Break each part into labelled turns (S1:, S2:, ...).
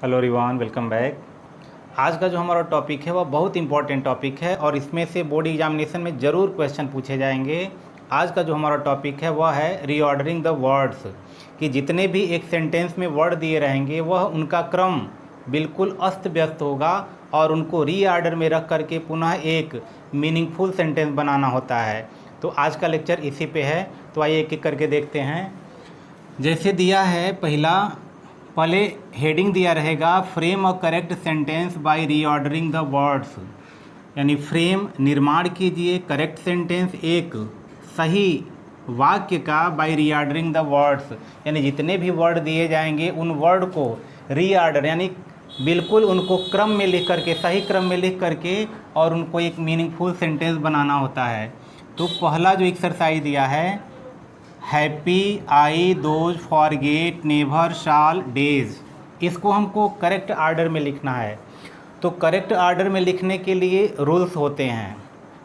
S1: Hello everyone, welcome back. आज का जो हमारा टॉपिक है वह बहुत इंपॉर्टेंट टॉपिक है और इसमें से बोर्ड एग्जामिनेशन में ज़रूर क्वेश्चन पूछे जाएंगे। आज का जो हमारा टॉपिक है वह है रीऑर्डरिंग द वर्ड्स, कि जितने भी एक सेंटेंस में वर्ड दिए रहेंगे वह उनका क्रम बिल्कुल अस्त व्यस्त होगा और उनको रीऑर्डर में रख करके पुनः एक मीनिंगफुल सेंटेंस बनाना होता है। तो आज का लेक्चर इसी पे है, तो आइए एक एक करके देखते हैं। जैसे दिया है पहले हेडिंग दिया रहेगा frame a correct sentence by reordering the words, यानी फ्रेम निर्माण कीजिए करेक्ट सेंटेंस एक सही वाक्य का बाय रीऑर्डरिंग द वर्ड्स, यानी जितने भी वर्ड दिए जाएंगे उन वर्ड को रीऑर्डर यानी बिल्कुल उनको क्रम में लिख करके, सही क्रम में लिख करके और उनको एक मीनिंगफुल सेंटेंस बनाना होता है। तो पहला जो एक्सरसाइज दिया है happy I those forget never shall days, इसको हमको करेक्ट आर्डर में लिखना है। तो करेक्ट आर्डर में लिखने के लिए रूल्स होते हैं।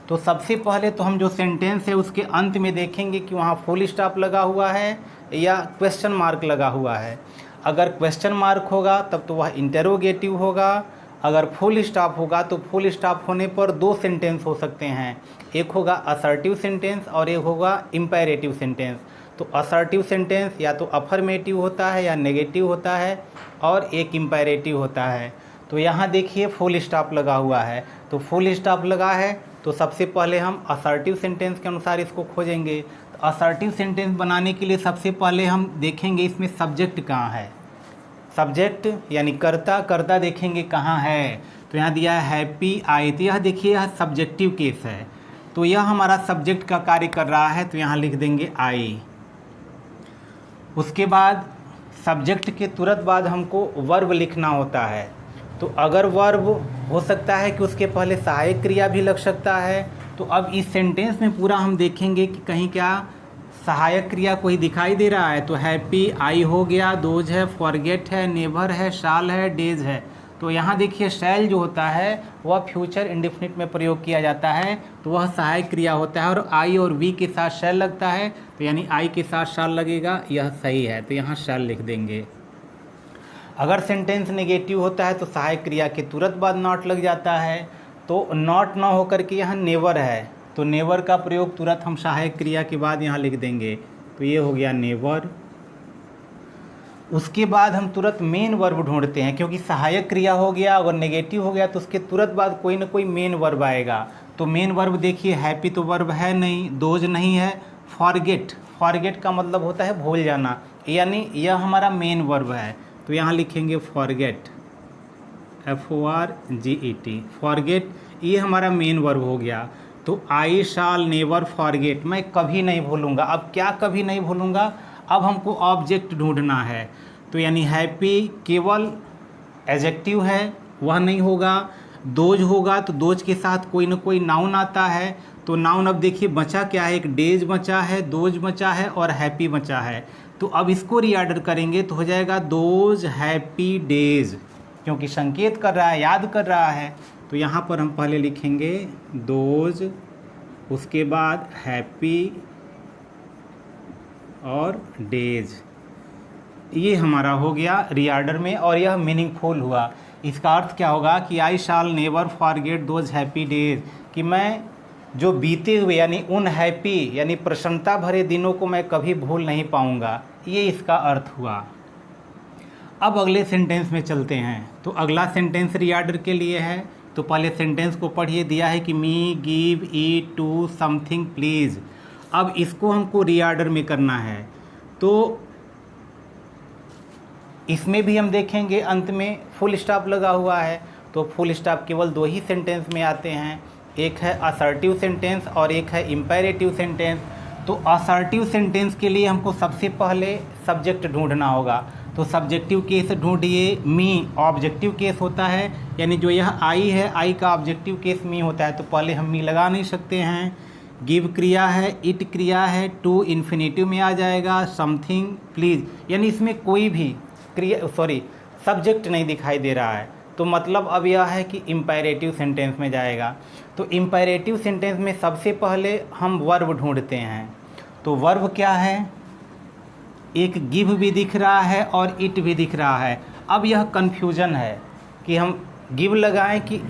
S1: तो सबसे पहले तो हम जो सेंटेंस है उसके अंत में देखेंगे कि वहाँ फुल स्टॉप लगा हुआ है या क्वेश्चन मार्क लगा हुआ है। अगर क्वेश्चन मार्क होगा तब तो वह इंटेरोगेटिव होगा, अगर फुल स्टॉप होगा तो फुल स्टॉप होने पर दो सेंटेंस हो सकते हैं, एक होगा असर्टिव सेंटेंस और एक होगा इम्पेरेटिव सेंटेंस। तो असर्टिव सेंटेंस या तो अफर्मेटिव होता है या नेगेटिव होता है और एक इम्पेरेटिव होता है। तो यहाँ देखिए फुल स्टॉप लगा हुआ है, तो फुल स्टॉप लगा है तो सबसे पहले हम असर्टिव सेंटेंस के अनुसार इसको खोजेंगे। तो असर्टिव सेंटेंस बनाने के लिए सबसे पहले हम देखेंगे इसमें सब्जेक्ट कहाँ है। सब्जेक्ट यानी कर्ता देखेंगे कहाँ है। तो यहाँ दिया है हैप्पी आई, तो यह देखिए यह सब्जेक्टिव केस है, तो यह हमारा सब्जेक्ट का कार्य कर रहा है, तो यहाँ लिख देंगे आई। उसके बाद सब्जेक्ट के तुरंत बाद हमको वर्ब लिखना होता है। तो अगर वर्ब हो सकता है कि उसके पहले सहायक क्रिया भी लग सकता है। तो अब इस सेंटेंस में पूरा हम देखेंगे कि कहीं क्या सहायक क्रिया कोई दिखाई दे रहा है। तो हैप्पी आई हो गया, दोज है, फॉरगेट है, नेवर है, शाल है, डेज है। तो यहाँ देखिए शैल जो होता है वह फ्यूचर इंडेफिनिट में प्रयोग किया जाता है, तो वह सहायक क्रिया होता है और आई और वी के साथ शैल लगता है, तो यानी आई के साथ शाल लगेगा, यह सही है, तो यहाँ शैल लिख देंगे। अगर सेंटेंस नेगेटिव होता है तो सहायक क्रिया के तुरंत बाद नॉट लग जाता है, तो नॉट ना होकर के यहाँ नेवर है, तो नेवर का प्रयोग तुरंत हम सहायक क्रिया के बाद यहाँ लिख देंगे, तो ये हो गया नेवर। उसके बाद हम तुरंत मेन वर्ब ढूंढते हैं, क्योंकि सहायक क्रिया हो गया अगर नेगेटिव हो गया तो उसके तुरंत बाद कोई ना कोई मेन वर्ब आएगा। तो मेन वर्ब देखिए हैप्पी तो वर्ब है नहीं, दोज नहीं है, फॉरगेट का मतलब होता है भूल जाना, यानी यह हमारा मेन वर्ब है, तो यहाँ लिखेंगे फॉरगेट, FORGET, फॉरगेट, ये हमारा मेन वर्ब हो गया। तो आई शाल नेवर फॉरगेट, मैं कभी नहीं भूलूंगा। अब क्या कभी नहीं भूलूंगा, अब हमको ऑब्जेक्ट ढूंढना है, तो यानी हैप्पी केवल एडजेक्टिव है वह नहीं होगा, दोज होगा तो दोज के साथ कोई ना कोई नाउन आता है, तो नाउन अब देखिए बचा क्या है, एक डेज बचा है, दोज बचा है और हैप्पी बचा है। तो अब इसको रीऑर्डर करेंगे तो हो जाएगा दोज हैप्पी डेज, क्योंकि संकेत कर रहा है, याद कर रहा है। तो यहाँ पर हम पहले लिखेंगे दोज, उसके बाद हैप्पी और डेज, ये हमारा हो गया रीऑर्डर में और यह मीनिंगफुल हुआ। इसका अर्थ क्या होगा कि I shall never forget those happy days, कि मैं जो बीते हुए यानी उन हैप्पी यानी प्रसन्नता भरे दिनों को मैं कभी भूल नहीं पाऊंगा, ये इसका अर्थ हुआ। अब अगले सेंटेंस में चलते हैं। तो अगला सेंटेंस रीऑर्डर के लिए है, तो पहले सेंटेंस को पढ़िए। दिया है कि me give eat to something please, अब इसको हमको रीऑर्डर में करना है। तो इसमें भी हम देखेंगे अंत में फुल स्टॉप लगा हुआ है, तो फुल स्टॉप केवल दो ही सेंटेंस में आते हैं, एक है असर्टिव सेंटेंस और एक है इम्पेरेटिव सेंटेंस। तो असर्टिव सेंटेंस के लिए हमको सबसे पहले सब्जेक्ट ढूंढना होगा, तो सब्जेक्टिव केस ढूंढिए। मी ऑब्जेक्टिव केस होता है, यानी जो यह आई है, आई का ऑब्जेक्टिव केस मी होता है, तो पहले हम मी लगा नहीं सकते हैं। गिव क्रिया है, इट क्रिया है, टू इन्फिनेटिव में आ जाएगा, समथिंग प्लीज़, यानी इसमें कोई भी सब्जेक्ट नहीं दिखाई दे रहा है, तो मतलब अब यह है कि इम्पेरेटिव सेंटेंस में जाएगा। तो इम्पेरेटिव सेंटेंस में सबसे पहले हम वर्ब ढूंढते हैं। तो वर्ब क्या है, एक गिव भी दिख रहा है और इट भी दिख रहा है। अब यह कन्फ्यूजन है कि हम गिव लगाएं कि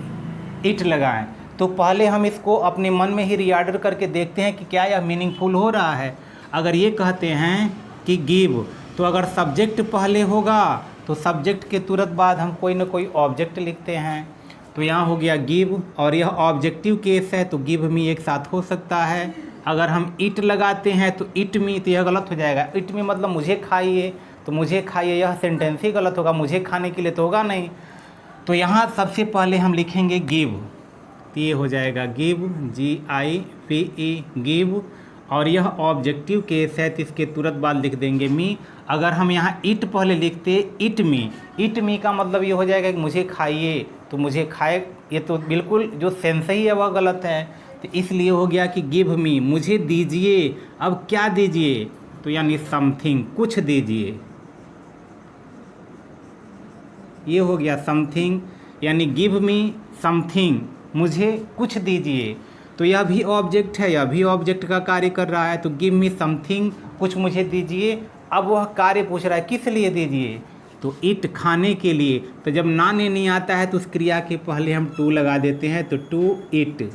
S1: इट लगाएं, तो पहले हम इसको अपने मन में ही रीऑर्डर करके देखते हैं कि क्या यह मीनिंगफुल हो रहा है। अगर ये कहते हैं कि गिव, तो अगर सब्जेक्ट पहले होगा तो सब्जेक्ट के तुरंत बाद हम कोई ना कोई ऑब्जेक्ट लिखते हैं। तो यहाँ हो गया गिव, और यह ऑब्जेक्टिव केस है तो गिव मी एक साथ हो सकता है। अगर हम इट लगाते हैं तो इट मी, तो यह गलत हो जाएगा। इट मी मतलब मुझे खाइए, तो मुझे खाइए यह सेंटेंस ही गलत होगा, मुझे खाने के लिए तो होगा नहीं। तो यहाँ सबसे पहले हम लिखेंगे गिव, तो ये हो जाएगा गिव, GIVE गिव, और यह ऑब्जेक्टिव केस है तो इसके तुरंत बाद लिख देंगे मी। अगर हम यहाँ इट पहले लिखते इट मी का मतलब ये हो जाएगा कि मुझे खाइए, तो मुझे खाए, ये तो बिल्कुल जो सेंस ही है वह गलत है। तो इसलिए हो गया कि गिव मी, मुझे दीजिए। अब क्या दीजिए, तो यानी समथिंग, कुछ दीजिए, ये हो गया समथिंग, यानी गिव मी समथिंग, मुझे कुछ दीजिए। तो यह भी ऑब्जेक्ट है, यह भी ऑब्जेक्ट का कार्य कर रहा है। तो गिव मी समथिंग, कुछ मुझे दीजिए। अब वह कार्य पूछ रहा है किस लिए दीजिए, तो इट, खाने के लिए। तो जब ना ने नहीं आता है तो उस क्रिया के पहले हम टू लगा देते हैं, तो टू इट।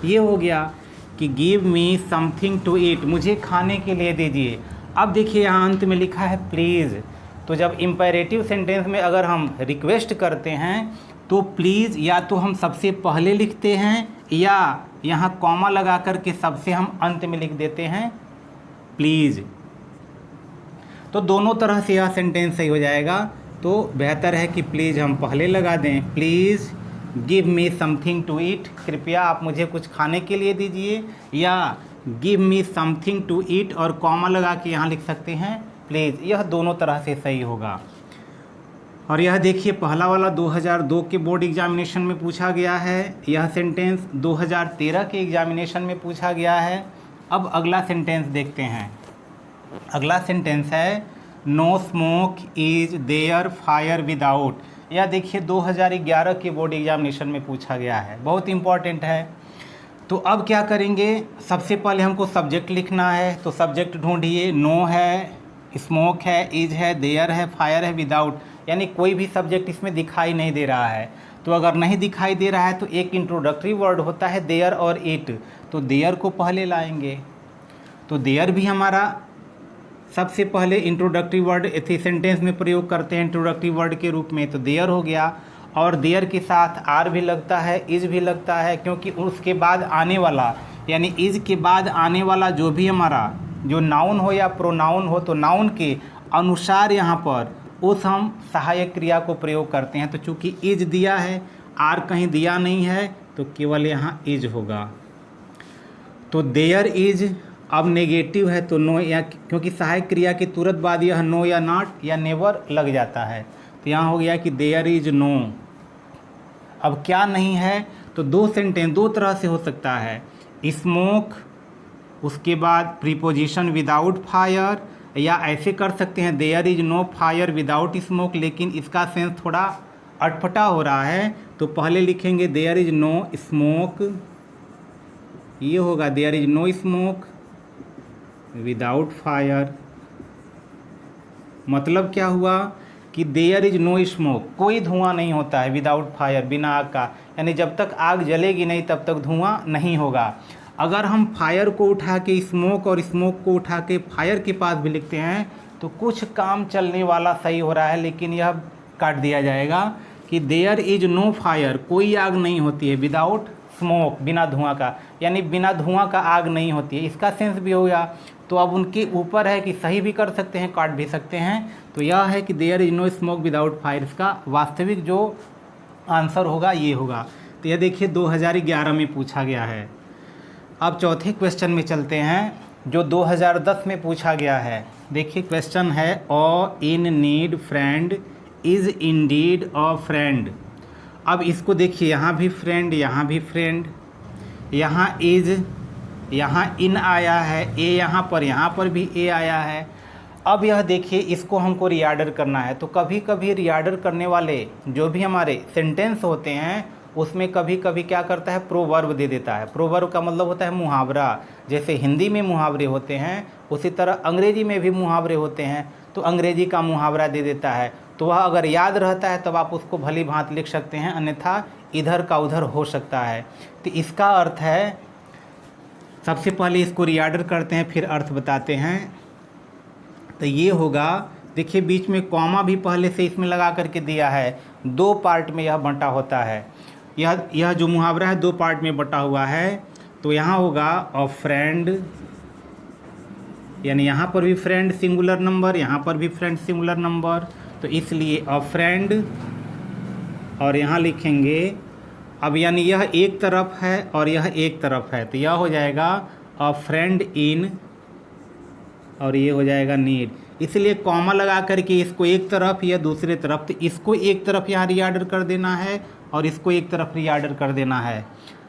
S1: ये हो गया कि give me something to eat, मुझे खाने के लिए दीजिए। अब देखिए यहाँ अंत में लिखा है प्लीज़, तो जब इम्पेरेटिव सेंटेंस में अगर हम रिक्वेस्ट करते हैं तो प्लीज़ या तो हम सबसे पहले लिखते हैं या यहाँ कॉमा लगा कर के सबसे हम अंत में लिख देते हैं प्लीज़। तो दोनों तरह से यह सेंटेंस सही हो जाएगा। तो बेहतर है कि प्लीज़ हम पहले लगा दें, please give me something to eat, कृपया आप मुझे कुछ खाने के लिए दीजिए, या give me something to eat और कॉमा लगा के यहाँ लिख सकते हैं प्लीज़। यह दोनों तरह से सही होगा। और यह देखिए पहला वाला 2002 के बोर्ड एग्जामिनेशन में पूछा गया है, यह सेंटेंस 2013 के एग्जामिनेशन में पूछा गया है। अब अगला सेंटेंस देखते हैं। अगला सेंटेंस है no smoke is there fire without. यह देखिए 2011 के बोर्ड एग्जामिनेशन में पूछा गया है, बहुत इंपॉर्टेंट है। तो अब क्या करेंगे, सबसे पहले हमको सब्जेक्ट लिखना है। तो सब्जेक्ट ढूंढिए, नो है, स्मोक है, इज है, देयर है, फायर है, विदाउट, यानी कोई भी सब्जेक्ट इसमें दिखाई नहीं दे रहा है। तो अगर नहीं दिखाई दे रहा है तो एक इंट्रोडक्टरी वर्ड होता है देयर और इट, तो देयर को पहले लाएंगे। तो देयर भी हमारा सबसे पहले इंट्रोडक्टरी वर्ड इसी सेंटेंस में प्रयोग करते हैं इंट्रोडक्टरी वर्ड के रूप में, तो देयर हो गया। और देयर के साथ आर भी लगता है, इज भी लगता है, क्योंकि उसके बाद आने वाला, यानी इज के बाद आने वाला जो भी हमारा जो नाउन हो या प्रोनाउन हो, तो नाउन के अनुसार यहाँ पर उस हम सहायक क्रिया को प्रयोग करते हैं। तो चूँकि इज दिया है, आर कहीं दिया नहीं है, तो केवल यहाँ इज होगा। तो देयर इज अब नेगेटिव है तो नो, या क्योंकि सहायक क्रिया के तुरंत बाद यह नो या नॉट या नेवर लग जाता है, तो यहाँ हो गया कि देयर इज नो। अब क्या नहीं है, तो दो सेंटेंस दो तरह से हो सकता है, स्मोक, उसके बाद प्रीपोजिशन विदाउट फायर, या ऐसे कर सकते हैं there is no fire without smoke, लेकिन इसका सेंस थोड़ा अटपटा हो रहा है। तो पहले लिखेंगे देयर इज नो स्मोक, ये होगा there is no smoke without fire. मतलब क्या हुआ कि देयर इज नो स्मोक, कोई धुआं नहीं होता है विदाउट फायर, बिना आग का, यानी जब तक आग जलेगी नहीं तब तक धुआं नहीं होगा। अगर हम फायर को उठा के स्मोक और स्मोक को उठा के फायर के पास भी लिखते हैं तो कुछ काम चलने वाला सही हो रहा है, लेकिन यह काट दिया जाएगा कि देयर इज नो फायर, कोई आग नहीं होती है, विदाउट स्मोक, बिना धुआं का, यानी बिना धुआं का आग नहीं होती है, इसका सेंस भी हो गया। तो अब उनके ऊपर है कि सही भी कर सकते हैं, काट भी सकते हैं। तो यह है कि there is no smoke without fire, इसका वास्तविक जो आंसर होगा ये होगा। तो यह देखिए 2011 में पूछा गया है। अब चौथे क्वेश्चन में चलते हैं जो 2010 में पूछा गया है। देखिए क्वेश्चन है a in need friend is indeed a friend. अब इसको देखिए, यहाँ भी फ्रेंड, यहाँ भी फ्रेंड, यहाँ इज, यहाँ इन आया है, ए यहाँ पर भी ए आया है। अब यह देखिए इसको हमको रीऑर्डर करना है। तो कभी कभी रीऑर्डर करने वाले जो भी हमारे सेंटेंस होते हैं उसमें कभी कभी क्या करता है, प्रोवर्ब दे देता है। प्रोवर्ब का मतलब होता है मुहावरा। जैसे हिंदी में मुहावरे होते हैं उसी तरह अंग्रेजी में भी मुहावरे होते हैं, तो अंग्रेजी का मुहावरा दे देता है। तो वह अगर याद रहता है तब आप उसको भली भांति लिख सकते हैं, अन्यथा इधर का उधर हो सकता है। तो इसका अर्थ है, सबसे पहले इसको रीऑर्डर करते हैं फिर अर्थ बताते हैं। तो ये होगा, देखिए बीच में कॉमा भी पहले से इसमें लगा करके दिया है, 2 पार्ट में यह बंटा होता है। यह जो मुहावरा है 2 पार्ट में बंटा हुआ है। तो यहाँ होगा अ फ्रेंड, यानी यहाँ पर भी फ्रेंड सिंगुलर नंबर, यहाँ पर भी फ्रेंड सिंगुलर नंबर, तो इसलिए अ फ्रेंड, और यहाँ लिखेंगे अब, यानी यह एक तरफ है और यह एक तरफ है, तो यह हो जाएगा अ फ्रेंड इन, और ये हो जाएगा नीड। इसलिए कॉमा लगा करके इसको एक तरफ या दूसरे तरफ, तो इसको एक तरफ यहाँ रीऑर्डर कर देना है और इसको एक तरफ रीऑर्डर कर देना है।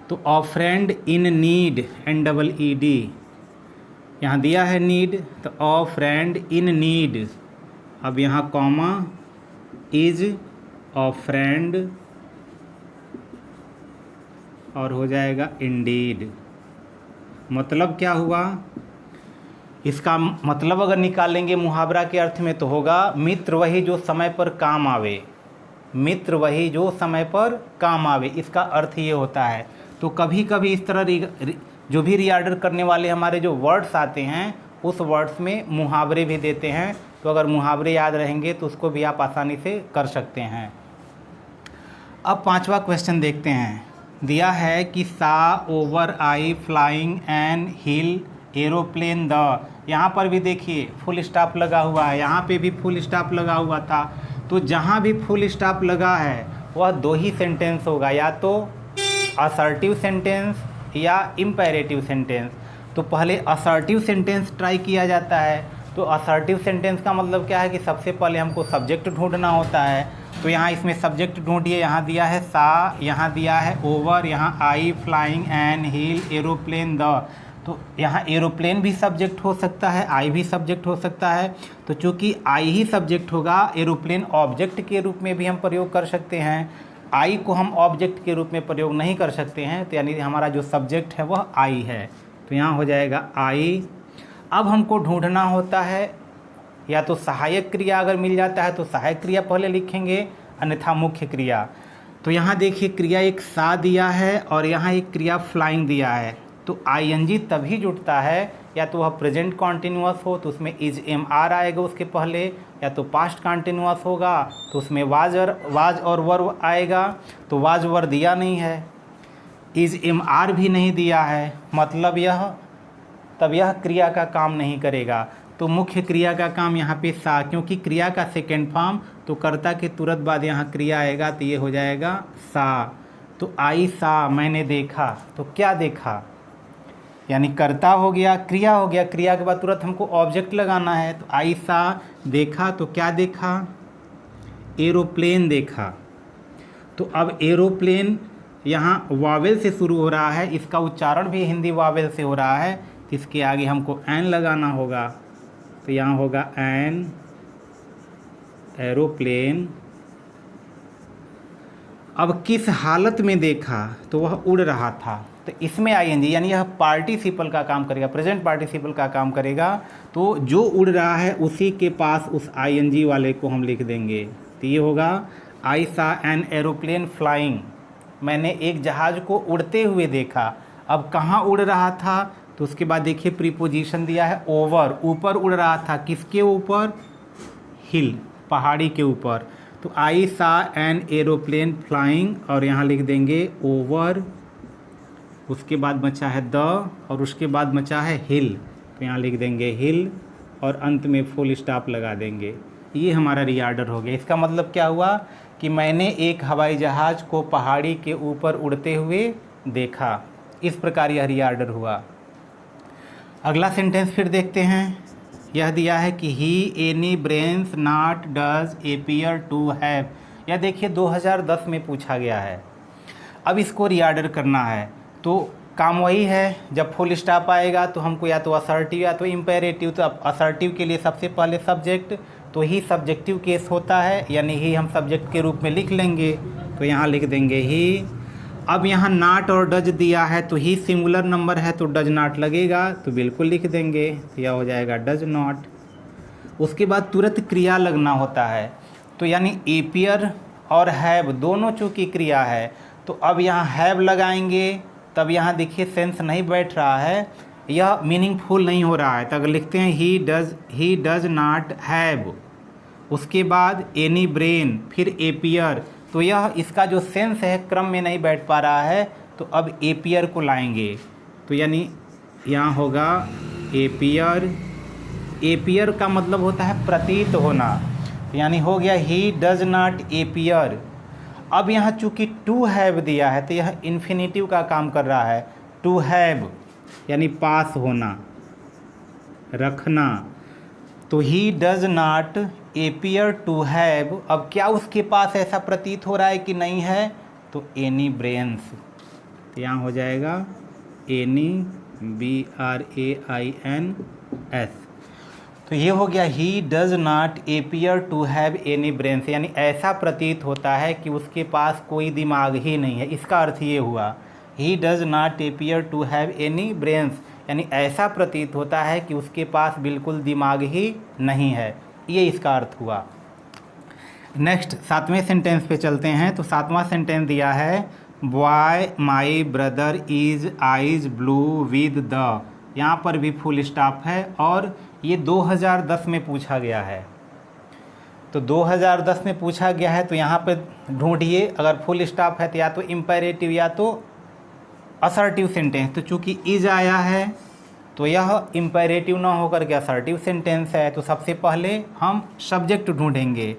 S1: तो अ फ्रेंड इन नीड, NEED, यहाँ दिया है नीड, तो अ फ्रेंड इन नीड, अब यहाँ कॉमा, इज अ फ्रेंड, और हो जाएगा इंडीड। मतलब क्या हुआ, इसका मतलब अगर निकालेंगे मुहावरा के अर्थ में तो होगा मित्र वही जो समय पर काम आवे, मित्र वही जो समय पर काम आवे, इसका अर्थ ये होता है। तो कभी कभी इस तरह जो भी रीऑर्डर करने वाले हमारे जो वर्ड्स आते हैं उस वर्ड्स में मुहावरे भी देते हैं, तो अगर मुहावरे याद रहेंगे तो उसको भी आप आसानी से कर सकते हैं। अब 5वां क्वेश्चन देखते हैं। दिया है कि saw over I flying an hill aeroplane the, यहाँ पर भी देखिए फुल स्टॉप लगा हुआ है, यहाँ पे भी फुल स्टॉप लगा हुआ था। तो जहाँ भी फुल स्टॉप लगा है वह 2 ही सेंटेंस होगा, या तो असर्टिव सेंटेंस या इम्पेरेटिव सेंटेंस। तो पहले असर्टिव सेंटेंस ट्राई किया जाता है। तो असर्टिव सेंटेंस का मतलब क्या है कि सबसे पहले हमको सब्जेक्ट ढूंढना होता है। तो यहाँ इसमें सब्जेक्ट ढूंढिए, यहाँ दिया है सा, यहाँ दिया है ओवर, यहाँ I flying an hill aeroplane the. तो यहाँ एरोप्लेन भी सब्जेक्ट हो सकता है, आई भी सब्जेक्ट हो सकता है। तो चूँकि आई ही सब्जेक्ट होगा, एरोप्लेन ऑब्जेक्ट के रूप में भी हम प्रयोग कर सकते हैं, आई को हम ऑब्जेक्ट के रूप में प्रयोग नहीं कर सकते हैं। तो यानी हमारा जो सब्जेक्ट है वह आई है, तो यहाँ हो जाएगा आई। अब हमको ढूंढना होता है, या तो सहायक क्रिया अगर मिल जाता है तो सहायक क्रिया पहले लिखेंगे, अन्यथा मुख्य क्रिया। तो यहाँ देखिए क्रिया एक सा दिया है और यहाँ एक क्रिया फ्लाइंग दिया है। तो आईएनजी तभी जुड़ता है, या तो वह प्रेजेंट कॉन्टिन्यूअस हो तो उसमें इज MR आएगा उसके पहले, या तो पास्ट कॉन्टिन्यूअस होगा तो उसमें वाज और वर्ब आएगा। तो वाज वर्ब दिया नहीं है, इज MR भी नहीं दिया है, मतलब यह क्रिया का काम नहीं करेगा। तो मुख्य क्रिया का काम यहाँ पे सा, क्योंकि क्रिया का सेकेंड फॉर्म तो कर्ता के तुरंत बाद यहाँ क्रिया आएगा, तो ये हो जाएगा सा। तो आई सा, मैंने देखा, तो क्या देखा, यानी कर्ता हो गया, क्रिया हो गया, क्रिया के बाद तुरंत हमको ऑब्जेक्ट लगाना है। तो आई सा देखा, तो क्या देखा, एरोप्लेन देखा। तो अब एरोप्लेन यहाँ वावेल से शुरू हो रहा है, इसका उच्चारण भी हिंदी वावेल से हो रहा है, तो इसके आगे हमको एन लगाना होगा। तो यहाँ होगा एन, एरोप्लेन। अब किस हालत में देखा, तो वह उड़ रहा था। तो इसमें आईएनजी, यानी यह पार्टिसिपल का काम करेगा, प्रेजेंट पार्टिसिपल का काम करेगा। तो जो उड़ रहा है उसी के पास उस आईएनजी वाले को हम लिख देंगे। तो ये होगा आई सा एन एरोप्लेन फ्लाइंग, मैंने एक जहाज़ को उड़ते हुए देखा। अब कहाँ उड़ रहा था, तो उसके बाद देखिए प्रीपोजिशन दिया है ओवर, ऊपर उड़ रहा था, किसके ऊपर, हिल, पहाड़ी के ऊपर। तो आई सा एन एरोप्लेन फ्लाइंग, और यहाँ लिख देंगे ओवर, उसके बाद बचा है द, और उसके बाद बचा है हिल, तो यहाँ लिख देंगे हिल, और अंत में फुल स्टॉप लगा देंगे। ये हमारा रीऑर्डर हो गया। इसका मतलब क्या हुआ कि मैंने एक हवाई जहाज़ को पहाड़ी के ऊपर उड़ते हुए देखा। इस प्रकार यह रीऑर्डर हुआ। अगला सेंटेंस फिर देखते हैं। यह दिया है कि he any brains not does appear to have. यह देखिए 2010 में पूछा गया है। अब इसको रीऑर्डर करना है, तो काम वही है, जब फुल स्टॉप आएगा तो हमको या तो असर्टिव या तो इम्पेरेटिव। तो अब असर्टिव के लिए सबसे पहले सब्जेक्ट, तो ही सब्जेक्टिव केस होता है, यानी ही हम सब्जेक्ट के रूप में लिख लेंगे। तो यहाँ लिख देंगे ही। अब यहाँ नॉट और डज दिया है, तो ही सिंगुलर नंबर है तो डज नॉट लगेगा, तो बिल्कुल लिख देंगे, तो यह हो जाएगा डज नॉट। उसके बाद तुरंत क्रिया लगना होता है, तो यानी एपियर और हैव दोनों चूँकि क्रिया है, तो अब यहाँ हैव लगाएंगे, तब यहाँ देखिए सेंस नहीं बैठ रहा है, यह मीनिंगफुल नहीं हो रहा है। तो अगर लिखते हैं ही डज नॉट हैव, उसके बाद एनी ब्रेन, फिर एपियर, तो यह इसका जो सेंस है क्रम में नहीं बैठ पा रहा है, तो अब एपियर को लाएंगे। तो यानी यहाँ होगा एपियर। एपियर का मतलब होता है प्रतीत होना, यानी हो गया ही डज नॉट एपियर। अब यहाँ चूँकि टू हैव दिया है तो यह इन्फिनेटिव का काम कर रहा है। टू हैव यानी पास होना, रखना। तो he does not appear to have, अब क्या उसके पास ऐसा प्रतीत हो रहा है कि नहीं है, तो एनी ब्रेन्स, तो यहाँ हो जाएगा एनी, BRAINS। तो ये हो गया he does not appear to have any brains, यानी ऐसा प्रतीत होता है कि उसके पास कोई दिमाग ही नहीं है। इसका अर्थ ये हुआ he does not appear to have any brains, यानी ऐसा प्रतीत होता है कि उसके पास बिल्कुल दिमाग ही नहीं है, ये इसका अर्थ हुआ। नेक्स्ट 7वें सेंटेंस पे चलते हैं। तो 7वां सेंटेंस दिया है boy my brother is eyes blue with the, यहाँ पर भी फुल स्टॉप है और ये 2010 में पूछा गया है। तो 2010 में पूछा गया है, तो यहाँ पे ढूंढिए, अगर फुल स्टॉप है तो या तो इम्पेरेटिव या तो असर्टिव सेंटेंस। तो चूँकि इज आया है तो यह इम्पेरेटिव ना होकर के असर्टिव सेंटेंस है, तो सबसे पहले हम सब्जेक्ट ढूंढेंगे।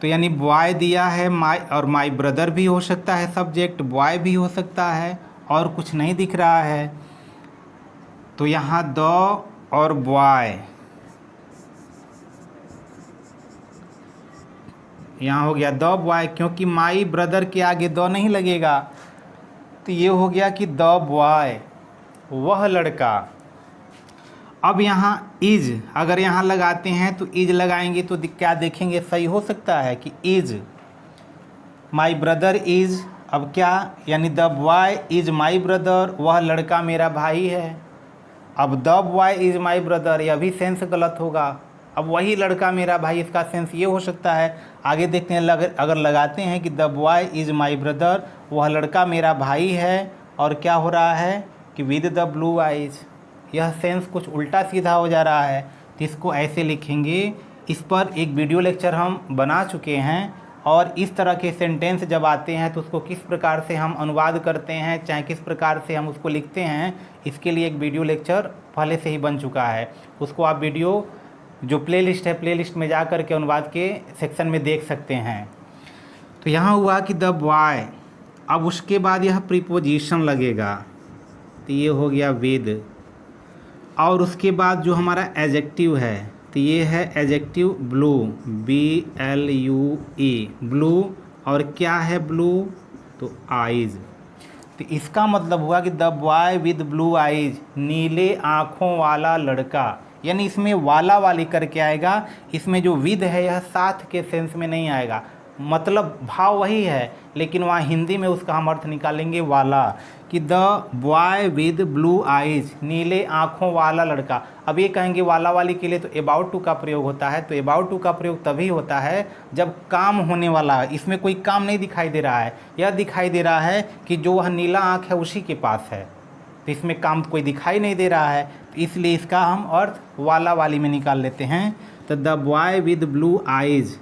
S1: तो यानी बॉय दिया है, माई और माई ब्रदर भी हो सकता है सब्जेक्ट, बॉय भी हो सकता है, और कुछ नहीं दिख रहा है। तो यहाँ द और बॉय, यहाँ हो गया द बॉय, क्योंकि माई ब्रदर के आगे द नहीं लगेगा, तो ये हो गया कि द बॉय, वह लड़का। अब यहाँ इज, अगर यहाँ लगाते हैं तो इज लगाएंगे तो क्या देखेंगे, सही हो सकता है कि इज माई ब्रदर इज, अब क्या, यानी the boy is my brother, वह लड़का मेरा भाई है। अब the boy is my brother, यह भी सेंस गलत होगा। अब वही लड़का मेरा भाई, इसका सेंस ये हो सकता है। आगे देखते हैं, अगर लगाते हैं कि the boy is my brother, वह लड़का मेरा भाई है, और क्या हो रहा है कि विद द ब्लू आइज, यह सेंस कुछ उल्टा सीधा हो जा रहा है, तो इसको ऐसे लिखेंगे। इस पर एक वीडियो लेक्चर हम बना चुके हैं, और इस तरह के सेंटेंस जब आते हैं तो उसको किस प्रकार से हम अनुवाद करते हैं, चाहे किस प्रकार से हम उसको लिखते हैं, इसके लिए एक वीडियो लेक्चर पहले से ही बन चुका है। उसको आप वीडियो जो प्लेलिस्ट है, प्लेलिस्ट में जा कर के अनुवाद के सेक्शन में देख सकते हैं। तो यहाँ हुआ कि द बॉय, अब उसके बाद यह प्रीपोजिशन लगेगा, तो ये हो गया विद, और उसके बाद जो हमारा एडजेक्टिव है, तो ये है एडजेक्टिव ब्लू, BLUE, ब्लू, और क्या है ब्लू, तो आइज। तो इसका मतलब हुआ कि the boy with blue eyes, नीले आँखों वाला लड़का, यानी इसमें वाला वाली करके आएगा, इसमें जो विद है यह साथ के सेंस में नहीं आएगा, मतलब भाव वही है, लेकिन वहाँ हिंदी में उसका हम अर्थ निकालेंगे वाला, कि the boy with blue eyes, नीले आँखों वाला लड़का। अब ये कहेंगे वाला वाली के लिए तो अबाउट टू का प्रयोग होता है, तो अबाउट टू का प्रयोग तभी होता है जब काम होने वाला है। इसमें कोई काम नहीं दिखाई दे रहा है, यह दिखाई दे रहा है कि जो वह नीला आँख है उसी के पास है, तो इसमें काम कोई दिखाई नहीं दे रहा है, तो इसलिए इसका हम अर्थ वाला वाली में निकाल लेते हैं। तो the boy with blue eyes,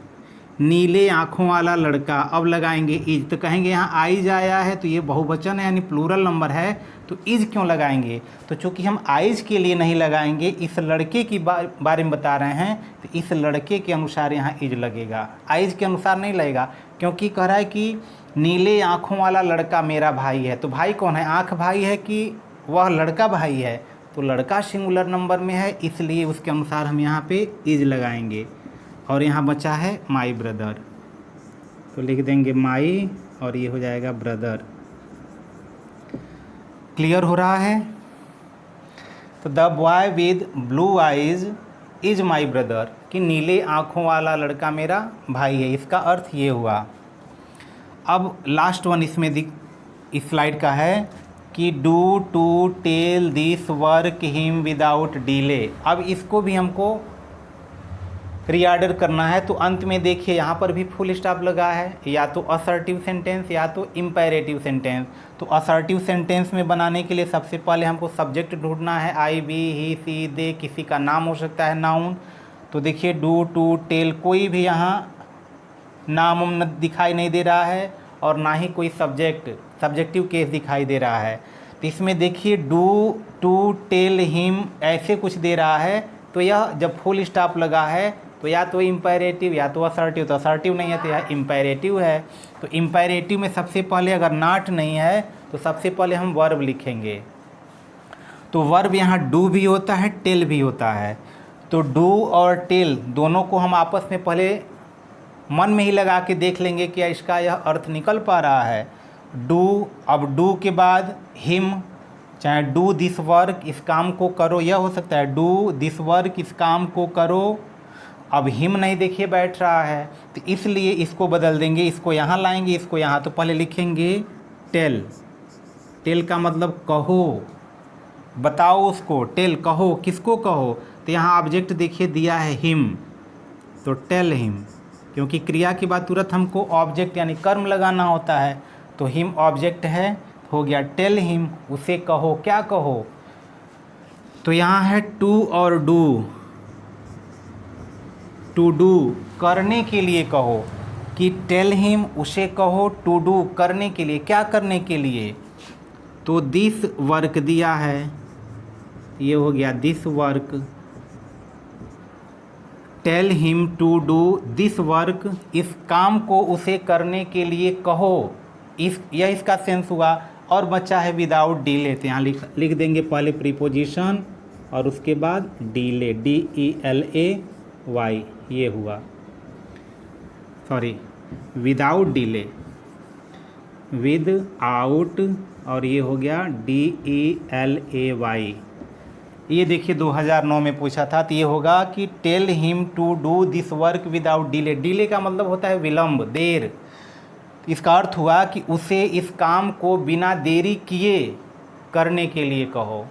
S1: नीले आँखों वाला लड़का। अब लगाएंगे इज, तो कहेंगे यहाँ आइज आया है तो ये बहुवचन है, यानी प्लूरल नंबर है, तो इज क्यों लगाएंगे, तो चूँकि हम आइज के लिए नहीं लगाएंगे, इस लड़के की बारे में बता रहे हैं, तो इस लड़के के अनुसार यहाँ इज लगेगा, आइज के अनुसार नहीं लगेगा, क्योंकि कह रहा है कि नीले आँखों वाला लड़का मेरा भाई है। तो भाई कौन है, आँख भाई है कि वह लड़का भाई है, तो लड़का सिंगुलर नंबर में है, इसलिए उसके अनुसार हम यहाँ पे इज लगाएंगे। और यहाँ बचा है माई ब्रदर, तो लिख देंगे माई, और ये हो जाएगा ब्रदर। क्लियर हो रहा है। तो the boy with blue eyes is my brother, कि नीले आँखों वाला लड़का मेरा भाई है, इसका अर्थ ये हुआ। अब लास्ट वन इसमें इस स्लाइड का है कि do to tell this work him without delay. अब इसको भी हमको रीऑर्डर करना है तो अंत में देखिए यहाँ पर भी फुल स्टॉप लगा है, या तो असर्टिव सेंटेंस या तो इम्पेरेटिव सेंटेंस। तो असर्टिव सेंटेंस में बनाने के लिए सबसे पहले हमको सब्जेक्ट ढूंढना है, आई, बी, ही, सी, दे, किसी का नाम हो सकता है, नाउन। तो देखिए डू, टू, टेल, कोई भी यहाँ नाम दिखाई नहीं दे रहा है और ना ही कोई सब्जेक्टिव केस दिखाई दे रहा है। तो इसमें देखिए डू, टू, टेल, हिम ऐसे कुछ दे रहा है, तो यह जब फुल स्टॉप लगा है तो या तो इम्पेरेटिव या तो असर्टिव। तो असर्टिव नहीं है तो यह इम्पेरेटिव है। तो इम्पेरेटिव में सबसे पहले अगर नॉट नहीं है तो सबसे पहले हम वर्ब लिखेंगे। तो वर्ब यहाँ डू भी होता है, टेल भी होता है। तो डू और टेल दोनों को हम आपस में पहले मन में ही लगा के देख लेंगे कि इसका यह अर्थ निकल पा रहा है। डू, अब डू के बाद हिम, चाहे डू दिस वर्क, इस काम को करो, यह हो सकता है डू दिस वर्क, इस काम को करो। अब हिम नहीं देखिए बैठ रहा है तो इसलिए इसको बदल देंगे, इसको यहाँ लाएंगे, इसको यहाँ। तो पहले लिखेंगे टेल। टेल का मतलब कहो, बताओ उसको, टेल कहो, किसको कहो। तो यहाँ ऑब्जेक्ट देखिए दिया है हिम, तो टेल हिम, क्योंकि क्रिया के बाद तुरंत हमको ऑब्जेक्ट यानी कर्म लगाना होता है। तो हिम ऑब्जेक्ट है, हो गया टेल हिम, उसे कहो, क्या कहो। तो यहाँ है टू और डू। टू डू करने के लिए कहो, कि टेल हिम उसे कहो टू डू करने के लिए, क्या करने के लिए। तो दिस वर्क दिया है, ये हो गया this work. Tell him to do this work, इस काम को उसे करने के लिए कहो, यह इसका सेंस हुआ। और बचा है विदाउट डिले, तो यहाँ लिख देंगे पहले प्रीपोजिशन और उसके बाद डिले, DELAY, ये हुआ, sorry without delay, with out, और ये हो गया DELAY। ये देखिए 2009 में पूछा था, तो ये होगा कि tell him to do this work without delay. Delay का मतलब होता है विलम्ब, देर। इसका अर्थ हुआ कि उसे इस काम को बिना देरी किए करने के लिए कहो।